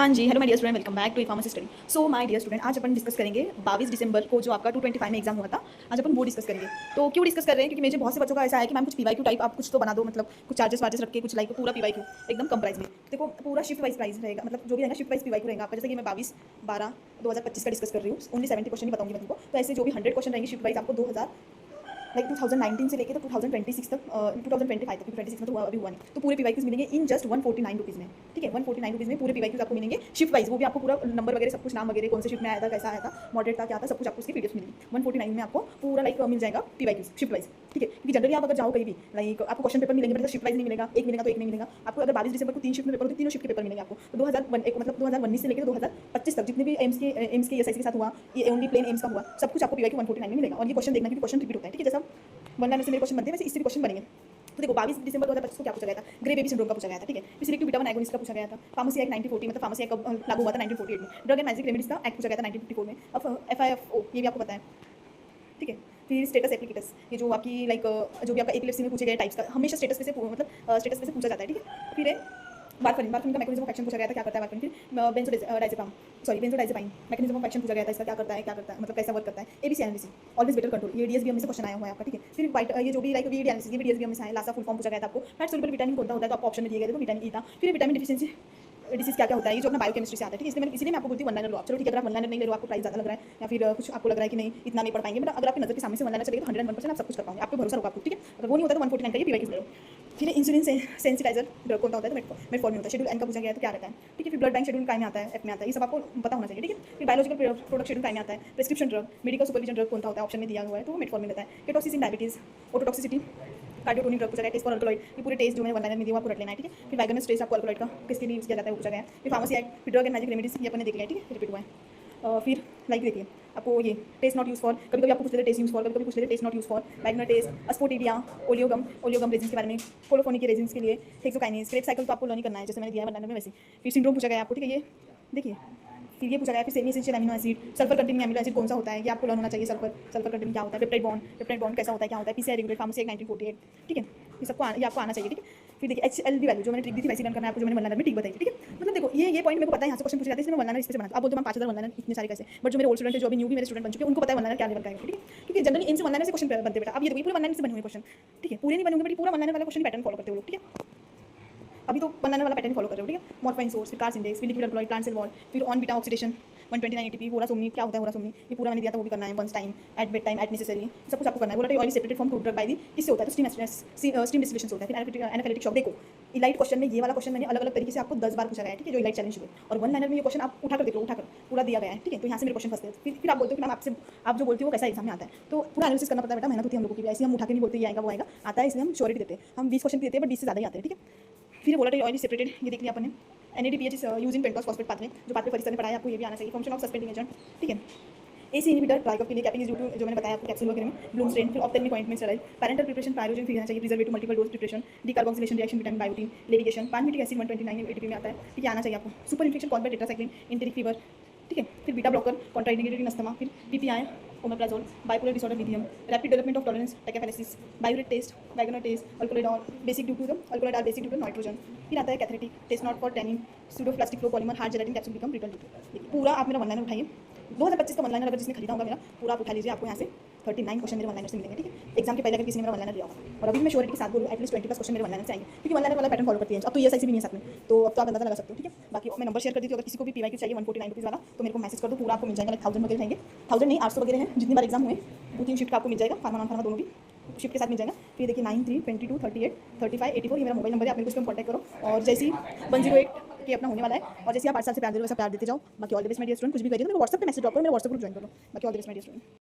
हाँ जी, hello my dear student, welcome back to pharmacy study. So my dear student, आज अपन discuss करेंगे 22 दिसंबर को जो आपका 225 में एग्जाम हुआ था। आज अपन वो डिस्कस करेंगे। तो क्यों डिस्कस कर रहे हैं? क्योंकि मुझे बहुत से बच्चों का ऐसा है कि मैम कुछ पीवाईक्यू टाइप आप कुछ तो बना दो, मतलब कुछ चार्जेस वार्जेस रख के कुछ लाइक पूरा पीवाईक्यू एकदम कम प्राइस में। देखो पूरा शिफ्ट वाइज प्राइस रहेगा, मतलब जो भी रहेगा शिफ्ट वाइज पीवाईक्यू रहेगा आपका। जैसे कि मैं 22/12/2025 का डिस्कस कर रही हूँ, ओनली 70 क्वेश्चन ही बताऊंगी मैं तुमको। तो ऐसे जो भी 100 क्वेश्चन रहेंगे शिफ्ट वाइज आपको 2000 लाइक 2019 से लेके तो 2026 तक 2025 तक, 26 में तो अभी हुआ नहीं। तो पूरे पीवाईक्यूज मिलेंगे इन जस्ट 149 रुपीज़ में। ठीक है, 149 रुपीज़ में पूरे पीवाईक्यूज आपको मिलेंगे शिफ्ट वाइज। वो भी आपको पूरा नंबर वगैरह सब कुछ, नाम वगैरह, कौन से शिफ्ट में आया था, कैसा आया था, मॉडरेट था, क्या था, सब कुछ आपको उसकी पीडीएफ मिलेगी। 149 में आपको पूरा लाइक मिल जाएगा पीवाईक्यूज शिफ्ट वाइज। ठीक है, क्योंकि जनरली आप अगर जाओ कहीं भी लाइक आपको क्वेश्चन पेपर मिलेंगे, मतलब शिफ्ट वाइज नहीं मिलेगा, एक मिलेगा तो एक नहीं मिलेगा आपको। अगर 22 दिसंबर को 3 शिफ्ट में पेपर होते, तीनों शिफ्ट के पेपर मिलेंगे आपको। तो 2019 से लेकर 2025 तक जितने भी एम्स के एसआईसी के साथ हुआ, ये ओनली प्लेन एम्स का हुआ, सब कुछ आपको पीवाईक्यू 149 में मिलेगा। और ये क्वेश्चन देखना क्योंकि क्वेश्चन रिपीट होता है। ठीक है, जैसा वन लाइनर से मेरे क्वेश्चन बनते हैं वैसे इससे भी क्वेश्चन बनेंगे। तो देखो 22 दिसंबर 2025 को क्या पूछा गया था? ग्रे बेबी सिंड्रोम का पूछा गया था। ठीक है, फिर सिलेक्टिव बीटा 1 एगोनिस्ट का पूछा गया था। फार्मेसी एक्ट 1940, मतलब फार्मेसी एक्ट कब लागू हुआ था? 1948 में। ड्रग एंड मैजिक रेमेडीज का एक्ट पूछा गया था 1954 में। अब FIFO ये भी आपको पता है। ठीक है, फिर स्टेटस एप्लीकेटस, ये जो आपकी लाइक जो भी आपका एपिलेप्सी में पूछे गए टाइप्स का, हमेशा स्टेटस पे से मतलब स्टेटस पे से पूछा जाता है। ठीक है, फिर है वारफरिन का मैकेनिज्म ऑफ एक्शन पूछा गया था, क्या करता है वारफरिन। फिर बेंजोडाइजेपाइन मैकेनिज्म ऑफ एक्शन पूछा गया था, इसका क्या करता है, मतलब कैसा वर्क करता है। ABC analysis always better control, ये DSBM में से क्वेश्चन आया हुआ है आपका। ठीक है, फिर वाइट ये जो भी लाइक VD एनालिसिस, ये भी DSBM में से है। लासा फुल फॉर्म पूछा गया था आपको। फैट सोल्यूबल विटामिन कौन सा होता है, तो आपको ऑप्शन में दिए गए थे, तो विटामिन E था। फिर विटामिन डिफिशिएंसी डिसीज क्या होता है, ये जो अपना बायोकेमिस्ट्री से आता है। ठीक है, इसलिए मैं आपको बोलती हूँ वन लाइनर लो आप। चलो ठीक है, अगर आप वन लाइनर नहीं ले लो, आपको प्राइस ज़्यादा लग रहा है या फिर कुछ आपको लग रहा है कि नहीं इतना नहीं पढ़ पाएंगे, बट अगर आपकी नजर के सामने से वन लाइनर चलेगा तो 101% आप सब कुछ कर पाओगे, आपको भरोसा होगा आपको। ठीक है, अगर वो नहीं होता तो 149 का ये पीवाईक्यू ले लो। फिर इंसुलिन सेंसिटाइजर ड्रग कौन होता है, तो मेटफॉर्मिन होता है। शेड्यूल N का पूछा गया है तो क्या रहता है। ठीक है, फिर ब्लड बैंक शेड्यूल काय में आता है, F में आता है, ये सब आपको पता होना चाहिए। ठीक है, फिर बायोलॉजिकल प्रोडक्ट शेड्यूल काय में आता है। Prescription drug medical supervision drug कौन सा होता है, ऑप्शन में दिया हुआ है, तो मेटफॉर्मिन रहता है। Ketosis in diabetes, autotoxicity, cardiotonic drug पूछा गया, टेस्ट फॉर अल्कोलॉइड, ये पूरे टेस्ट जो मैंने वन लाइनर में दिया आपको रट लेना है। ठीक है, फिर वाइगनस टेस्ट आपको अल्कोलॉइड का किसके लिए यूज़ किया जाता है वो पूछा गया है। फिर फार्मेसी एक्ट, फिर ड्रग एंड मैजिक रेमेडीज, ये अपन ने देख लिया है। ठीक है, रिपीट हुआ है। फिर लाइक देखिए आपको ये टेस्ट नॉट यूज फॉर, कभी कभी आपको पूछ लेते टेस्ट यूज फॉर, कभी कभी पूछ लेते test not use for. Wagner test, asafoetida, oleogum resins के बारे में, कोलोफोनिक के रेजिन्स के लिए, हेक्सोकाइनेज, क्रेब साइकिल तो आपको लर्न करना है जैसे मैंने दिया है वन लाइनर में वैसे। फिर सिंड्रोम पूछा गया आपको। ठीक है, ये देखिए फिर ये पूछा गया, फिर semi essential amino acid, sulphur containing amino acid कौन सा होता है, ये आपको लर्न होना चाहिए। सल्फर कंटेनिंग क्या होता है, पेप्टाइड बॉन्ड कैसा होता है, क्या होता है, PCI रेगुलेट, फार्मेसी एक्ट 1948। ठीक है, ये सबको ये आपको आना चाहिए। ठीक है, फिर देखिए HLB वैल्यू जो मैंने ट्रिक दी थी वैसे लर्न करना है आपको, जो मैंने वन लाइनर में ठीक बताई थी। ठीक है, मतलब देखो ये पॉइंट मेरे को पता है, यहाँ से क्वेश्चन पूछे जाते हैं, इसलिए मैं वन लाइनर इससे बनाता। अब बोलते हैं 5000 वन लाइनर इतने सारे कैसे, बट जो मेरे ओल्ड स्टूडेंट है, जो अभी न्यू भी मेरे स्टूडेंट बन चुके हैं, उनको पता है वन लाइनर क्या लेवल का है। ठीक है, क्योंकि जनरली इनसे वन लाइनर से क्वेश्चन बनते बेटा। अब ये देखो पूरे वन लाइनर से बने हुए क्वेश्चन। ठीक है, पूरे नहीं बनेंगे बट पूरा वन लाइनर वाला क्वेश्चन पैटर्न फॉलो करते हो लोग। ठीक है, अभी तो वन लाइनर वाला पैटर्न फॉलो कर रहे हो। ठीक है, मॉर्फाइन सोर्स, फिर कार्स इंडेक्स, फिर liquid alcohol, plant cell wall, फिर ऑन बीटा ऑक्सीडेशन 129 ATP, होरा सोमनी क्या होता है, होरा सोमनी ये पूरा मैंने दिया था, वो भी करना है। Once time, at bed time, at necessary, सब कुछ आपको करना है। Volatile oil separated from crude drug by the, किससे होता है, तो स्टीम डिस्टिलेशन से होता है। फिर एनाफिलिटिक शॉक, देखो इलाइट क्वेश्चन में ये वाला क्वेश्चन मैंने अलग अलग तरीके से आपको 10 बार पूछा गया है। ठीक है, जो इलाइट चैलेंज हुए, और वन लाइनर में ये क्वेश्चन आप उठाकर देख लो, उठाकर पूरा दिया गया है। ठीक है, तो यहाँ से मेरे क्वेश्चन फंसते हैं। फिर आप बोलते हो कि मैम आपसे आप जो बोलती हो वो कैसा एग्जाम में आता है, तो पूरा एनालिसिस करना पड़ता है बेटा, मेहनत होती है हम लोगों की भी। ऐसे हम उठा के नहीं बोलते ये आएगा वो आएगा, आता है, इसलिए हम श्योरिटी देते हैं। हम 20 क्वेश्चन देते हैं बट 20 से ज़्यादा ही आते हैं। ठीक है, फिर वोलेटाइल ऑयल सेपरेटेड, ये देख लिया अपन ने। NADPH is use in pentose phosphate pathway, जो पाथवे परिसर ने पढ़ाया आपको, ये भी आना चाहिए। Function of suspending agent. ठीक है, AC इनहिबिटर ट्राइकअप के लिए कैपिंग इज ड्यू टू, जो मैंने बताया आपको कैप्सूल वगैरह में, ब्लूम स्ट्रेन, फिर ophthalmic ointment steroid, parenteral preparation प्रायोजन फिर आना चाहिए, preservative multiple dose preparation, decarboxylation reaction, vitamin biotin, levigation, pantothenic acid 129 ATP में आता है। ठीक है, आना चाहिए आपको। Super infection cause by tetracycline, enteric fever. ठीक है, फिर beta blocker, contraindicated in asthma, फिर PPI, omeprazole, bipolar disorder, lithium, rapid development of tolerance, tachyphylaxis, biuret test, Wagner test, alkaloid basic due to the alkaloid are basic due to nitrogen. फिर आता है कैथेटिक test not for tannin, pseudoplastic flow polymer, hard gelatin capsule become brittle due. पूरा आप मेरा one liner उठाइए, 2025 का one liner अगर जिसने खरीदा होगा मेरा, पूरा आप उठा लीजिए, आपको यहाँ से 39 क्वेश्चन मेरे वन लाइनर से मिलेंगे। ठीक है, एग्जाम के पहले अगर किसी ने मेरा वन लाइनर लिया होगा, और अभी मैं श्योरिटी के साथ बोलूँ एटलीस्ट 20+ क्वेश्चन मेरे वन लाइनर से आएंगे, क्योंकि वन लाइनर वाला पैटर्न फॉलो करती है। अब तो ESIC भी नहीं है साथ में, तो अब तो आप अंदाजा लगा सकते हो। ठीक है, बाकी मैं नंबर शेयर कर दी थी, अगर किसी को भी पीवाईक्यू चाहिए 149 रुपीज़ वाला तो मेरे को मैसेज कर दो, पूरा आपको मिल जाएगा। लाइक 1000 वगैरह रहेंगे, 1000 नहीं 800 वगैरह हैं, जितनी बार एग्जाम हुए वो 3 शिफ्ट का आपको मिल जाएगा, फार्मा नॉन फार्मा दोनों भी शिफ्ट के साथ मिल जाएगा। फिर देखिए 9322383584, ये मेरा मोबाइल नंबर है, आप मेरे को इस पर कॉन्टैक्ट करो। और जैसे ही 108 के अपना होने वाला है, और जैसे आप 8 साल से प्यार दे रहे हो वैसा प्यार देते जाओ। बाकी all the best my dear student, कुछ भी करिए तो मेरे को व्हाट्सएप पे मैसेज ड्रॉप करो, मेरा व्हाट्सएप ग्रुप ज्वाइन करो। बाकी all the best my dear student.